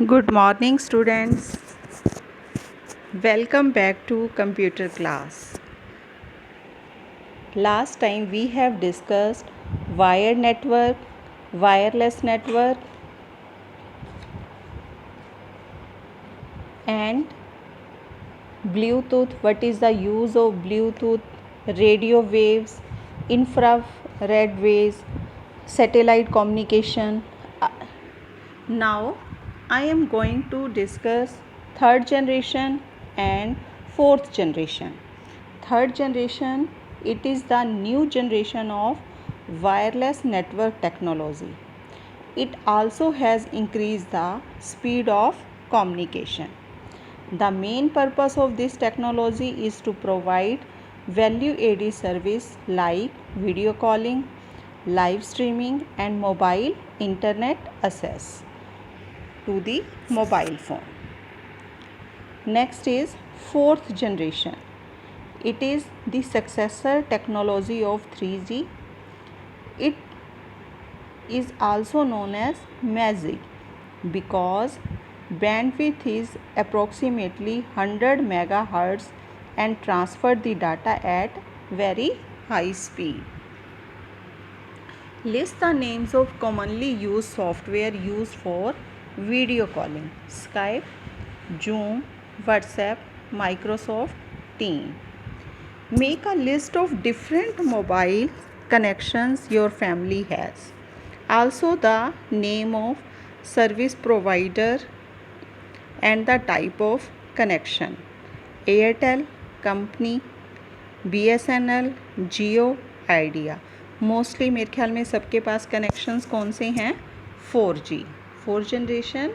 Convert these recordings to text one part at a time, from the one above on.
Good morning, students. Welcome back to computer class. Last time we have discussed wired network, wireless network, and Bluetooth. What is the use of Bluetooth, radio waves, infrared waves, satellite communication. Now I am going to discuss third generation and fourth generation. Third generation, it is the new generation of wireless network technology. It also has increased the speed of communication. The main purpose of this technology is to provide value-added service like video calling, live streaming and mobile internet access to the mobile phone. Next is fourth generation. It is the successor technology of 3G. It is also known as MAGIC because bandwidth is approximately 100 megahertz and transfer the data at very high speed. List the names of commonly used software used for video calling: Skype, Zoom, WhatsApp, Microsoft Teams. Make a list of different mobile connections your family has. Also the name of service provider and the type of connection: Airtel company, BSNL, Jio, Idea. Mostly मेरे ख्याल में सबके पास connections कौन से हैं? 4G, fourth generation.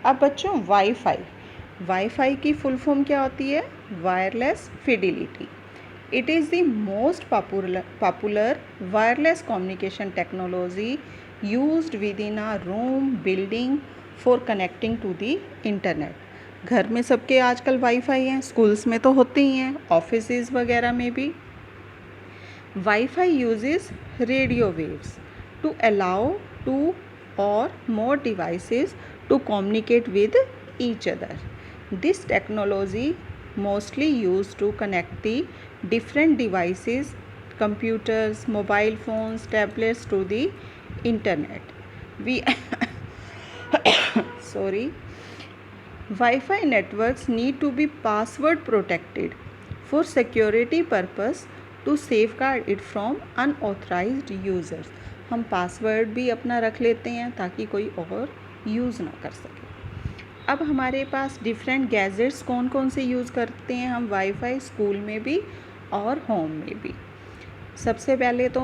अब बच्चों wifi की फुल फॉर्म क्या होती है? Wireless fidelity. It is the most popular wireless communication technology used within a room building for connecting to the internet. घर में सबके आजकल वाईफाई हैं, स्कूल्स में तो होते ही हैं, ऑफिसेज वगैरह में भी. Wi-Fi uses radio waves to allow two or more devices to communicate with each other. This technology mostly used to connect the different devices, computers, mobile phones, tablets to the internet. Wi-Fi networks need to be password protected for security purpose to safeguard it from unauthorized users. हम password भी अपना रख लेते हैं ताकि कोई और use ना कर सके. अब हमारे पास डिफरेंट गैजेट्स कौन कौन से यूज़ करते हैं हम वाईफाई, स्कूल में भी और होम में भी. सबसे पहले तो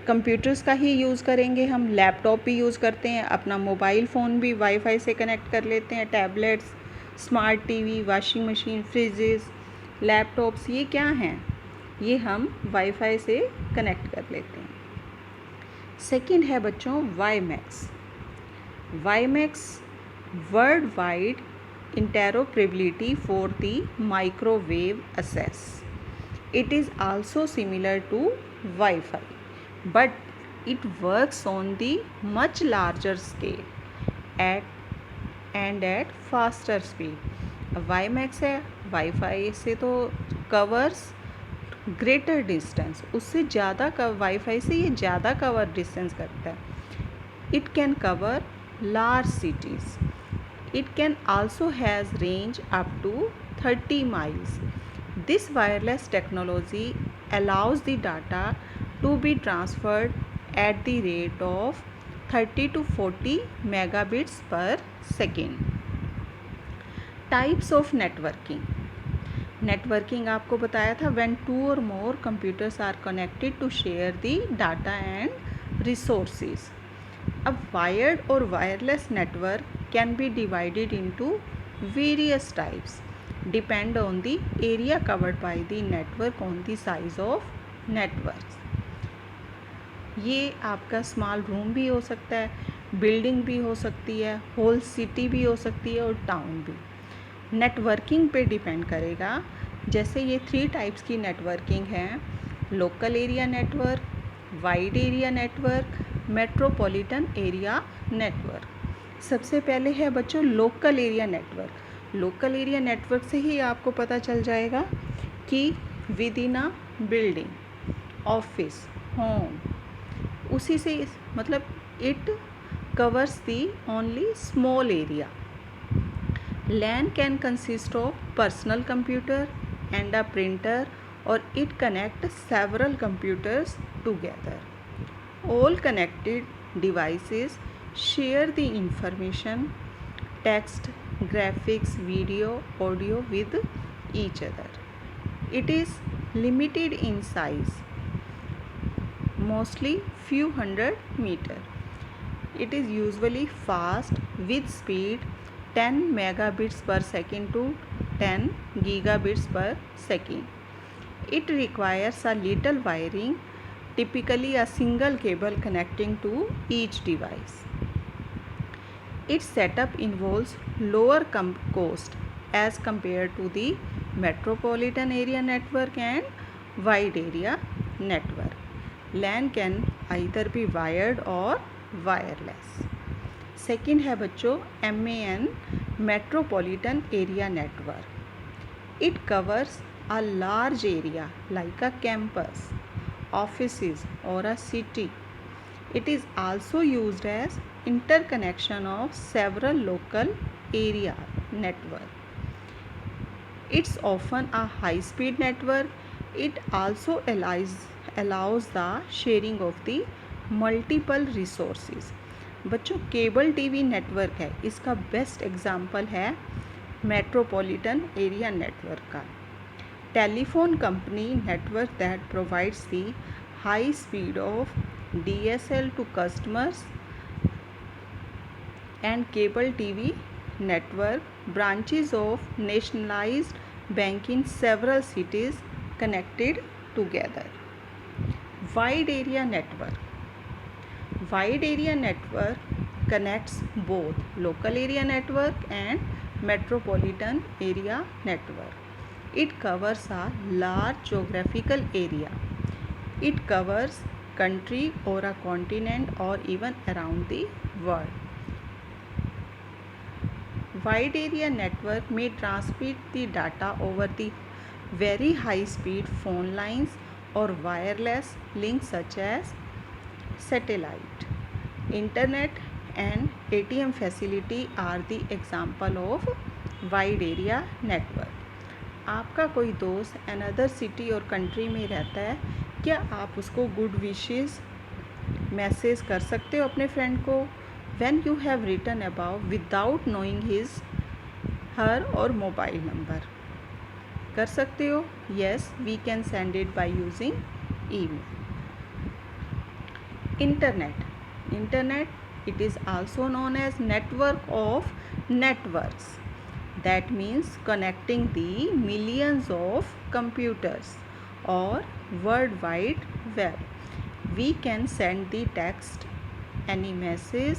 कंप्यूटर्स का ही यूज़ करेंगे हम. लैपटॉप भी यूज़ करते हैं, अपना मोबाइल फ़ोन भी वाईफाई से कनेक्ट कर लेते हैं, tablets, smart TV, washing machine, freezes, laptops, ये क्या हैं? ये हम वाईफाई से कनेक्ट कर लेते हैं. सेकंड है बच्चों WiMAX world wide interoperability for the microwave access. It is also similar to Wi-Fi, but it works on the much larger scale at faster speed. WiMAX है, वाईफाई से तो कवर्स ग्रेटर डिस्टेंस, उससे ज़्यादा wifi से ये ज़्यादा cover distance करता है. It can cover large cities. It can also has range up to 30 miles. This wireless technology allows the data to be transferred at the rate of 30 to 40 megabits per second. Types of networking. Networking आपको बताया था when two or more computers are connected to share the data and resources. अब wired or wireless network can be divided into various types depend on the area covered by the network on the size of networks. ये आपका small room भी हो सकता है, building भी हो सकती है, होल सिटी भी हो सकती है और टाउन भी. नेटवर्किंग पे डिपेंड करेगा. जैसे ये 3 टाइप्स की नेटवर्किंग है: local area network, wide area network, metropolitan area network. सबसे पहले है बच्चों local area network. Local area network से ही आपको पता चल जाएगा कि with in a building, office, home, उसी से मतलब it covers the only small area. LAN can consist of personal computer and a printer, or it connects several computers together. All connected devices share the information, text, graphics, video, audio with each other. It is limited in size, mostly few hundred meter. It is usually fast with speed 10 megabits per second to 10 gigabits per second. It requires a little wiring, typically a single cable connecting to each device. Its setup involves lower cost as compared to the metropolitan area network and wide area network. LAN can either be wired or wireless. Second है बच्चों MAN, metropolitan area network. It covers a large area like a campus, offices और a city. It is also used as interconnection of several local area network. It's often a high-speed network. It also allows the sharing of the multiple resources. बच्चों cable TV network है, इसका best example है metropolitan area network का। Telephone company network that provides the high speed of DSL to customers, and cable TV network branches of nationalized bank in several cities connected together. Wide area network. Wide area network connects both local area network and metropolitan area network. It covers a large geographical area. It covers country or a continent or even around the world. Wide area network may transmit the data over the very high speed phone lines or wireless links such as satellite. Internet and ATM facility are the example of wide area network. आपका कोई दोस्त another city और country में रहता है, क्या आप उसको गुड विशेस मैसेज कर सकते हो अपने फ्रेंड को when you have written above without knowing his her और मोबाइल नंबर? कर सकते हो? Yes, we can send it by using email. Internet, it is also known as network of networks. That means connecting the millions of computers or World Wide Web. We can send the text, any message,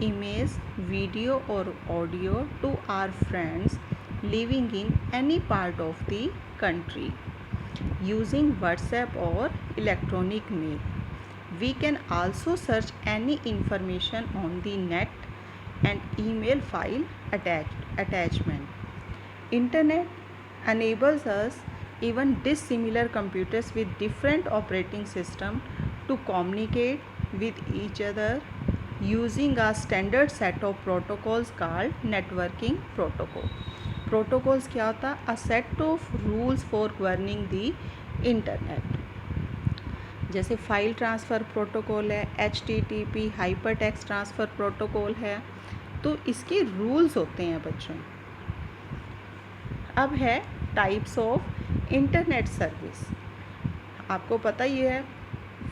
image, video or audio to our friends living in any part of the country using WhatsApp or electronic mail. We can also search any information on the net and email file attachment. Internet enables us even dissimilar computers with different operating system to communicate with each other using a standard set of protocols called networking protocol. Protocols क्या होता? A set of rules for governing the internet. जैसे file transfer protocol है, HTTP hyper text transfer protocol है, तो इसके rules होते हैं बच्चों। अब है टाइप्स ऑफ इंटरनेट सर्विस। आपको पता ही है,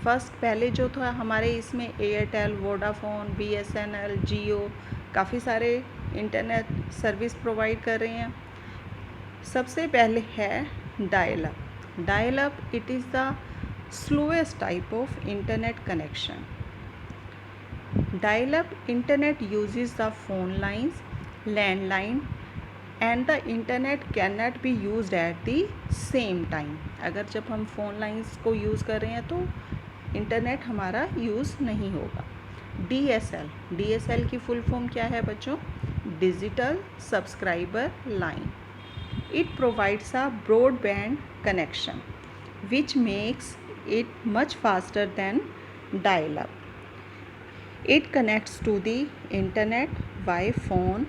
फर्स्ट पहले जो था हमारे इसमें एयरटेल, वोडाफोन, BSNL, जियो, काफ़ी सारे इंटरनेट सर्विस प्रोवाइड कर रहे हैं। सबसे पहले है dial up. Dial up it is the slowest type of internet connection. Dial-up internet uses the phone lines, landline, and the internet cannot be used at the same time. अगर जब हम phone lines को use कर रहे हैं तो internet हमारा use नहीं होगा. DSL की फुल फॉर्म क्या है बच्चों? Digital subscriber line. It provides a broadband connection which makes it much faster than dial-up. It connects to the internet by phone,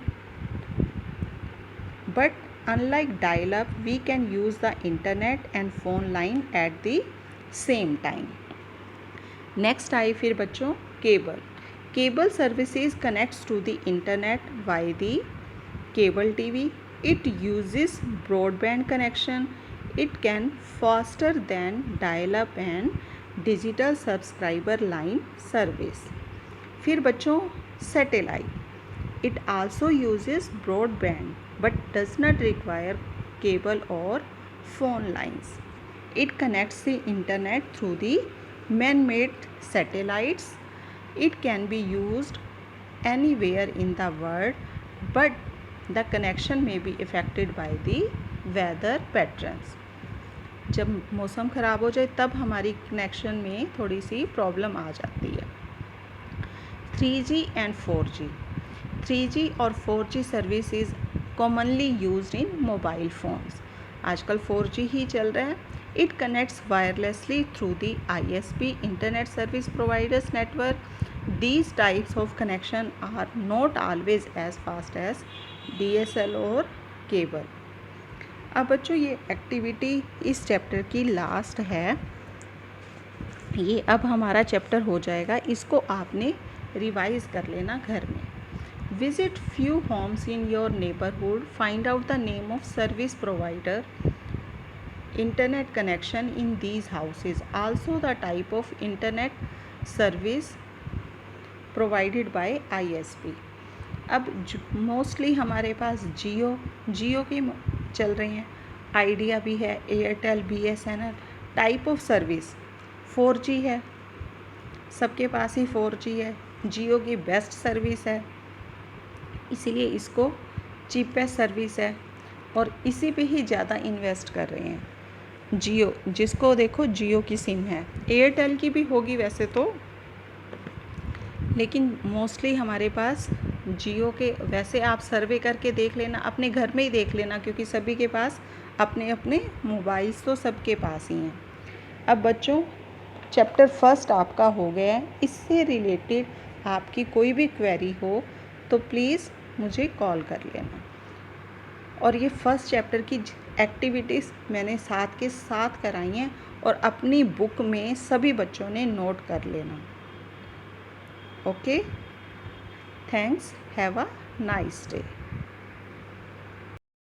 but unlike dial-up, we can use the internet and phone line at the same time. Next आई फिर बच्चों cable. Cable services connects to the internet via the cable TV. It uses broadband connection. It can faster than dial-up and digital subscriber line service. फिर बच्चों satellite. It also uses broadband but does not require cable or phone lines. It connects the internet through the man-made satellites. It can be used anywhere in the world, but the connection may be affected by the weather patterns. जब मौसम ख़राब हो जाए तब हमारी connection में थोड़ी सी problem आ जाती है. 3G and 4G. 3G और 4G service is commonly used in mobile phones. आजकल 4G ही चल रहा है. It connects wirelessly through the ISP internet service providers network. These types of connection are not always as fast as DSL और cable. अब बच्चों ये activity इस chapter की लास्ट है. ये अब हमारा चैप्टर हो जाएगा. इसको आपने रिवाइज कर लेना घर में. Visit few homes in your neighbourhood. Find out the name of service provider. Internet connection in these houses. Also the type of internet service provided by ISP. अब मोस्टली हमारे पास जियो की चल रही हैं. आइडिया भी है, Airtel, BSNL. Type of service 4G है. सबके पास ही 4G है. जियो की बेस्ट सर्विस है, इसीलिए इसको चीपेस्ट सर्विस है और इसी पे ही ज़्यादा इन्वेस्ट कर रहे हैं. जियो, जिसको देखो जियो की सिम है. एयरटेल की भी होगी वैसे तो, लेकिन मोस्टली हमारे पास जियो के. वैसे आप सर्वे करके देख लेना, अपने घर में ही देख लेना, क्योंकि सभी के पास अपने अपने मोबाइल्स तो सबके पास ही हैं. अब बच्चों चैप्टर फर्स्ट आपका हो गया है. इससे रिलेटेड आपकी कोई भी क्वेरी हो तो प्लीज़ मुझे कॉल कर लेना. और ये फर्स्ट चैप्टर की एक्टिविटीज़ मैंने साथ के साथ कराई हैं और अपनी बुक में सभी बच्चों ने नोट कर लेना. Okay, thanks. Have a nice day.